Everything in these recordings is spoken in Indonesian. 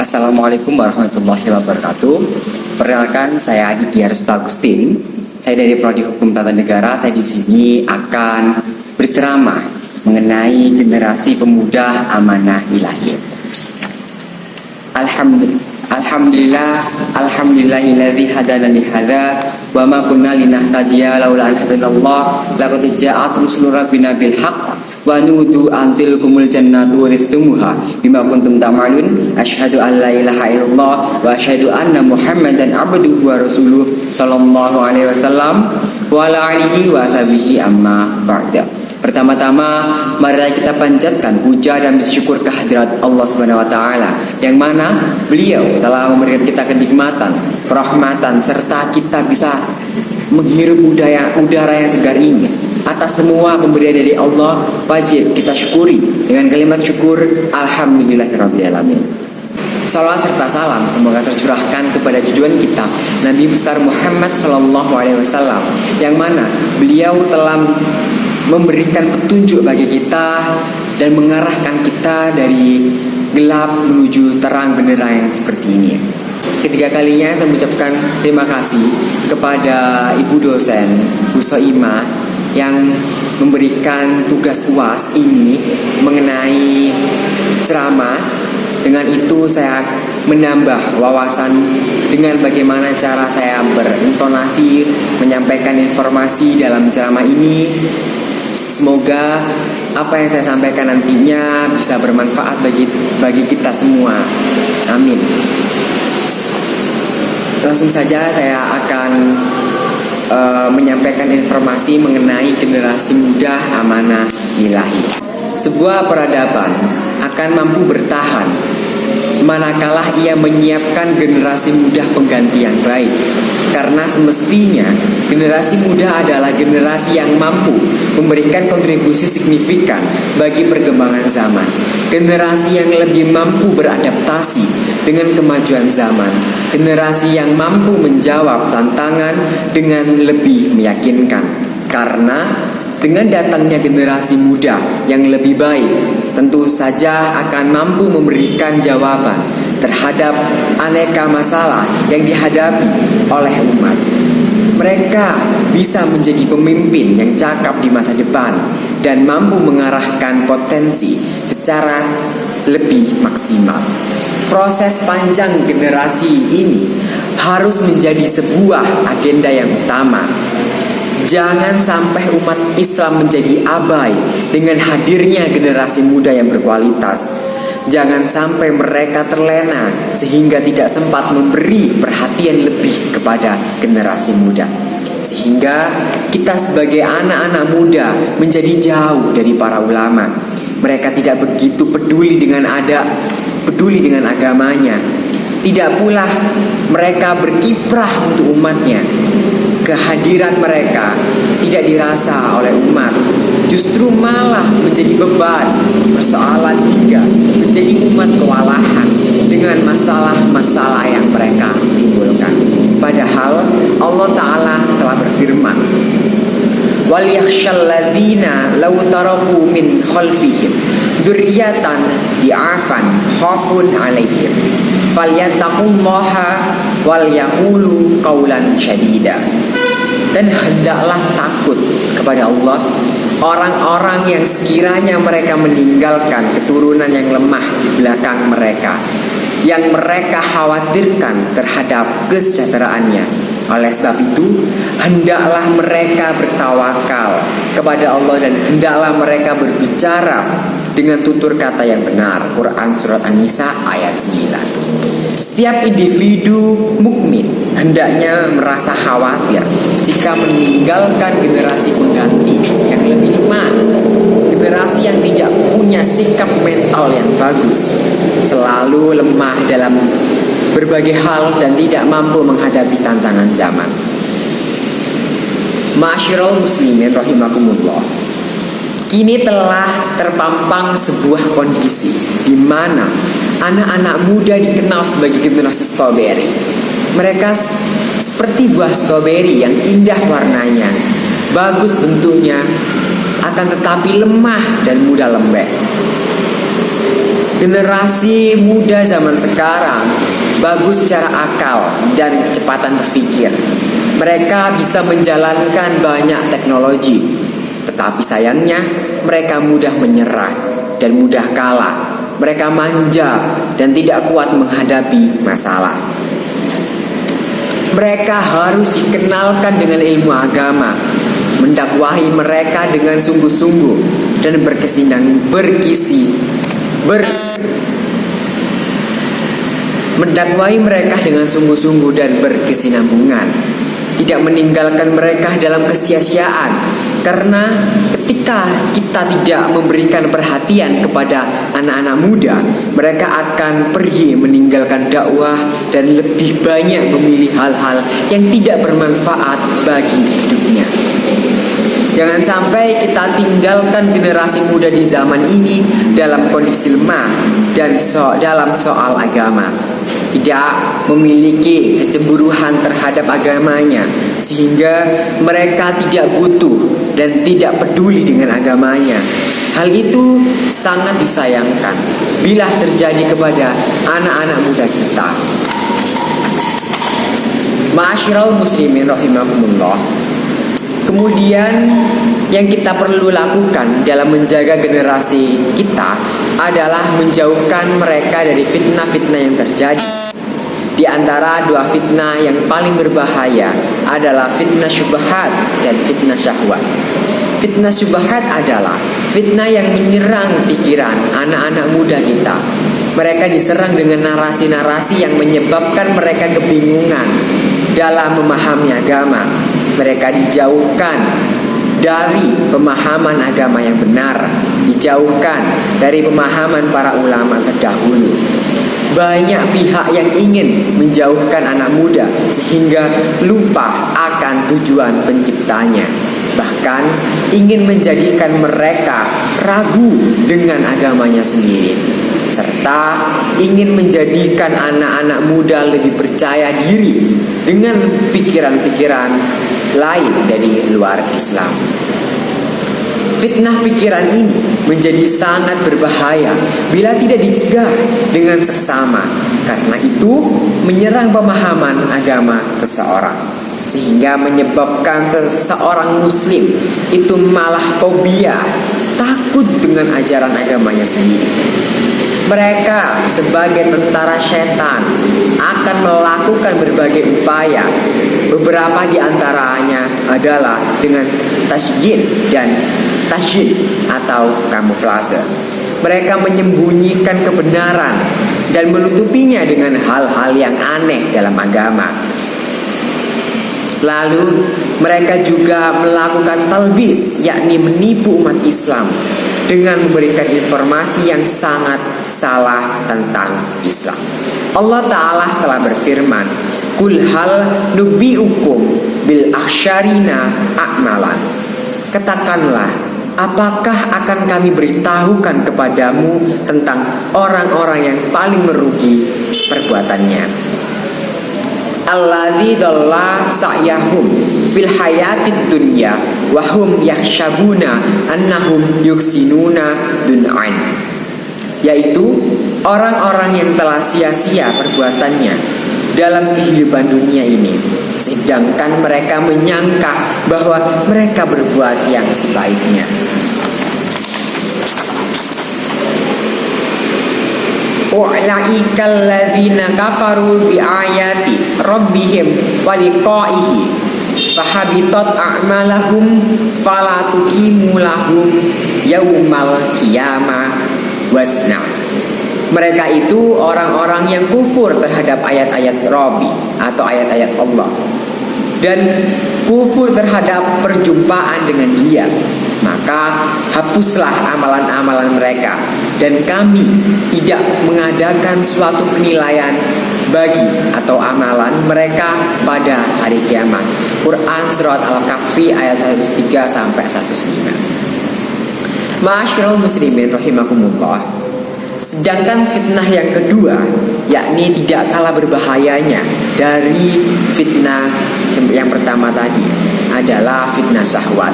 Assalamualaikum warahmatullahi wabarakatuh. Perkenalkan, saya Aditya Restu Agustin. Saya dari Prodi Hukum Tata Negara. Saya di sini akan berceramah mengenai generasi pemuda amanah ilahi. Alhamdulillahilladzi hadana li hadza wa ma kunna linahtadiya laula an hadanallah laqad ja'at rusul rabbina bil haqq wa nudu antil kumul jannatu warithumuha bima kuntum ta'malun asyhadu an la ilaha illallah wa asyhadu anna muhammadan abduhu wa rasuluh sallallahu alaihi wasallam wa ala alihi wa sahbihi amma ba'da. Pertama-tama, marilah kita panjatkan puja dan bersyukur kehadirat Allah Subhanahu wa taala yang mana Beliau telah memberikan kita kenikmatan, rahmatan serta kita bisa menghirup udara yang segar ini. Atas semua pemberian dari Allah, wajib kita syukuri dengan kalimat syukur alhamdulillahirabbil alamin. Salawat serta salam semoga tercurahkan kepada junjungan kita Nabi besar Muhammad sallallahu alaihi wasallam yang mana beliau telah memberikan petunjuk bagi kita dan mengarahkan kita dari gelap menuju terang benderang yang seperti ini. Ketiga kalinya saya mengucapkan terima kasih kepada Ibu dosen Bu Soima yang memberikan tugas UAS ini mengenai ceramah. Dengan itu saya menambah wawasan dengan bagaimana cara saya berintonasi menyampaikan informasi dalam ceramah ini. Semoga apa yang saya sampaikan nantinya bisa bermanfaat bagi kita semua. Amin. Langsung saja saya akan menyampaikan informasi mengenai generasi muda amanah ilahi. Sebuah peradaban akan mampu bertahan manakala ia menyiapkan generasi muda pengganti yang baik. Karena semestinya generasi muda adalah generasi yang mampu memberikan kontribusi signifikan bagi perkembangan zaman. Generasi yang lebih mampu beradaptasi dengan kemajuan zaman. Generasi yang mampu menjawab tantangan dengan lebih meyakinkan. Karena dengan datangnya generasi muda yang lebih baik, tentu saja akan mampu memberikan jawaban terhadap aneka masalah yang dihadapi oleh umat. Mereka bisa menjadi pemimpin yang cakap di masa depan dan mampu mengarahkan potensi secara lebih maksimal. Proses panjang generasi ini harus menjadi sebuah agenda yang utama. Jangan sampai umat Islam menjadi abai dengan hadirnya generasi muda yang berkualitas. Jangan sampai mereka terlena sehingga tidak sempat memberi perhatian lebih kepada generasi muda. Sehingga kita sebagai anak-anak muda menjadi jauh dari para ulama. Mereka tidak begitu peduli dengan agamanya. Tidak pula mereka berkiprah untuk umatnya. Kehadiran mereka tidak dirasa oleh umat, justru malah menjadi beban, persoalan hingga menjadi umat kewalahan dengan masalah-masalah yang mereka timbulkan. Padahal Allah Ta'ala telah berfirman, wal yakhshal ladzina law taraku min khalfihim dzurriyyatan di'afan khafun 'alaihim falyattaqullaha wal yaqulu qaulan syadida. Dan hendaklah takut kepada Allah orang-orang yang sekiranya mereka meninggalkan keturunan yang lemah di belakang mereka, yang mereka khawatirkan terhadap kesejahteraannya. Oleh sebab itu, hendaklah mereka bertawakal kepada Allah dan hendaklah mereka berbicara dengan tutur kata yang benar. Quran Surat An-Nisa ayat 9. Setiap individu mukmin hendaknya merasa khawatir jika meninggalkan generasi pengganti yang lebih lemah, generasi yang tidak punya sikap mental yang bagus, selalu lemah dalam berbagai hal dan tidak mampu menghadapi tantangan zaman. Ma'asyiral muslimin rahimakumullah. Kini telah terpampang sebuah kondisi di mana anak-anak muda dikenal sebagai generasi strawberry. Mereka seperti buah strawberry yang indah warnanya, bagus bentuknya, akan tetapi lemah dan mudah lembek. Generasi muda zaman sekarang bagus secara akal dan kecepatan berpikir. Mereka bisa menjalankan banyak teknologi, tetapi sayangnya mereka mudah menyerah dan mudah kalah. Mereka manja dan tidak kuat menghadapi masalah. Mereka harus dikenalkan dengan ilmu agama, mendakwahi mereka dengan sungguh-sungguh dan mendakwahi mereka dengan sungguh-sungguh dan berkesinambungan, tidak meninggalkan mereka dalam kesia-siaan. Karena ketika kita tidak memberikan perhatian kepada anak-anak muda, mereka akan pergi meninggalkan dakwah dan lebih banyak memilih hal-hal yang tidak bermanfaat bagi hidupnya. Jangan sampai kita tinggalkan generasi muda di zaman ini dalam kondisi lemah dan dalam soal agama, tidak memiliki kecemburuan terhadap agamanya, sehingga mereka tidak butuh dan tidak peduli dengan agamanya. Hal itu sangat disayangkan bila terjadi kepada anak-anak muda kita. Ma'asyiral muslimin rahimakumullah. Kemudian yang kita perlu lakukan dalam menjaga generasi kita adalah menjauhkan mereka dari fitnah-fitnah yang terjadi. Di antara dua fitnah yang paling berbahaya adalah fitnah syubhat dan fitnah syahwat. Fitnah syubhat adalah fitnah yang menyerang pikiran anak-anak muda kita. Mereka diserang dengan narasi-narasi yang menyebabkan mereka kebingungan dalam memahami agama. Mereka dijauhkan dari pemahaman agama yang benar, dijauhkan dari pemahaman para ulama terdahulu. Banyak pihak yang ingin menjauhkan anak muda sehingga lupa akan tujuan penciptanya. Bahkan ingin menjadikan mereka ragu dengan agamanya sendiri, serta ingin menjadikan anak-anak muda lebih percaya diri dengan pikiran-pikiran lain dari luar Islam. Fitnah pikiran ini menjadi sangat berbahaya bila tidak dicegah dengan seksama, karena itu menyerang pemahaman agama seseorang, sehingga menyebabkan seseorang muslim itu malah fobia, takut dengan ajaran agamanya sendiri. Mereka sebagai tentara setan akan melakukan berbagai upaya. Beberapa di antaranya adalah dengan tasjid dan tasyid atau kamuflase. Mereka menyembunyikan kebenaran dan menutupinya dengan hal-hal yang aneh dalam agama. Lalu mereka juga melakukan talbis, yakni menipu umat Islam dengan memberikan informasi yang sangat salah tentang Islam. Allah Ta'ala telah berfirman, "Qul hal nubbi'ukum bil akhsyarina a'malan." Katakanlah, apakah akan kami beritahukan kepadamu tentang orang-orang yang paling merugi perbuatannya? Alladzi dhalla sa'yahum fil hayatid dunya wa hum yakhshabuna annahum yuksinuna dun'an. Yaitu orang-orang yang telah sia-sia perbuatannya dalam kehidupan dunia ini, sedangkan mereka menyangka bahwa mereka berbuat yang sebaiknya. Ulaikal ladzina kafaru bi ayati rabbihim wa liqa'ihi fahabitat a'malahum fala tuqimu lahum yaumal qiyamah wazna. Mereka itu orang-orang yang kufur terhadap ayat-ayat Rabbi atau ayat-ayat Allah dan kufur terhadap perjumpaan dengan Dia. Maka hapuslah amalan-amalan mereka, dan kami tidak mengadakan suatu penilaian bagi atau amalan mereka pada hari kiamat. Quran Surat Al-Kahfi ayat 103 sampai 105. Ma'asyiral muslimin rahimakumullah. Sedangkan fitnah yang kedua, yakni tidak kalah berbahayanya dari fitnah yang pertama tadi, adalah fitnah syahwat.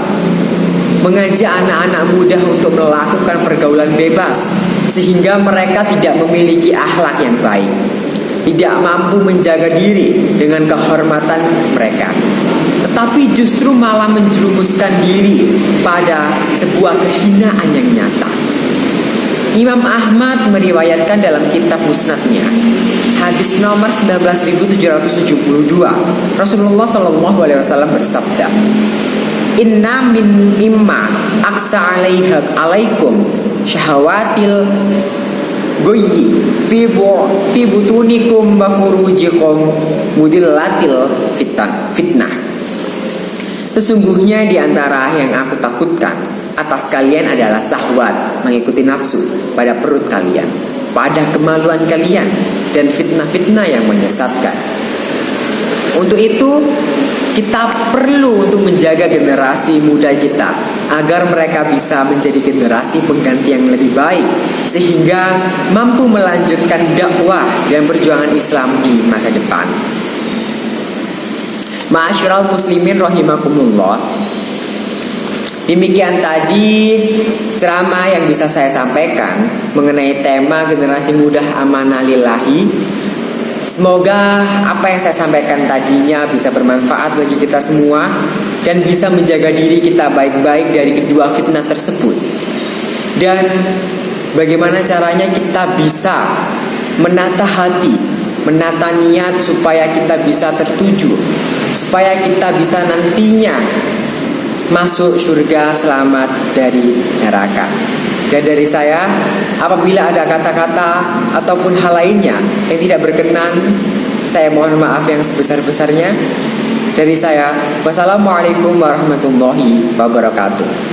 Mengajak anak-anak muda untuk melakukan pergaulan bebas sehingga mereka tidak memiliki akhlak yang baik, tidak mampu menjaga diri dengan kehormatan mereka, tetapi justru malah menjerumuskan diri pada sebuah kehinaan yang nyata. Imam Ahmad meriwayatkan dalam kitab Musnadnya, hadis nomor 19772, Rasulullah SAW bersabda, "Inna min mimma aksa alaikum syahawatil goyi fi butunikum wa furujikum mudillatil fitnah." Sesungguhnya di antara yang aku takutkan atas kalian adalah syahwat, mengikuti nafsu pada perut kalian, pada kemaluan kalian, dan fitnah-fitnah yang menyesatkan. Untuk itu, kita perlu untuk menjaga generasi muda kita agar mereka bisa menjadi generasi pengganti yang lebih baik, sehingga mampu melanjutkan dakwah dan perjuangan Islam di masa depan. Ma'asyiral muslimin rahimakumullah. Demikian tadi ceramah yang bisa saya sampaikan mengenai tema generasi muda amanah lillahi. Semoga apa yang saya sampaikan tadinya bisa bermanfaat bagi kita semua dan bisa menjaga diri kita baik-baik dari kedua fitnah tersebut. Dan bagaimana caranya kita bisa menata hati, menata niat supaya kita bisa tertuju, supaya kita bisa nantinya masuk surga selamat dari neraka. Dan dari saya, apabila ada kata-kata ataupun hal lainnya yang tidak berkenan, saya mohon maaf yang sebesar-besarnya. Dari saya, wassalamualaikum warahmatullahi wabarakatuh.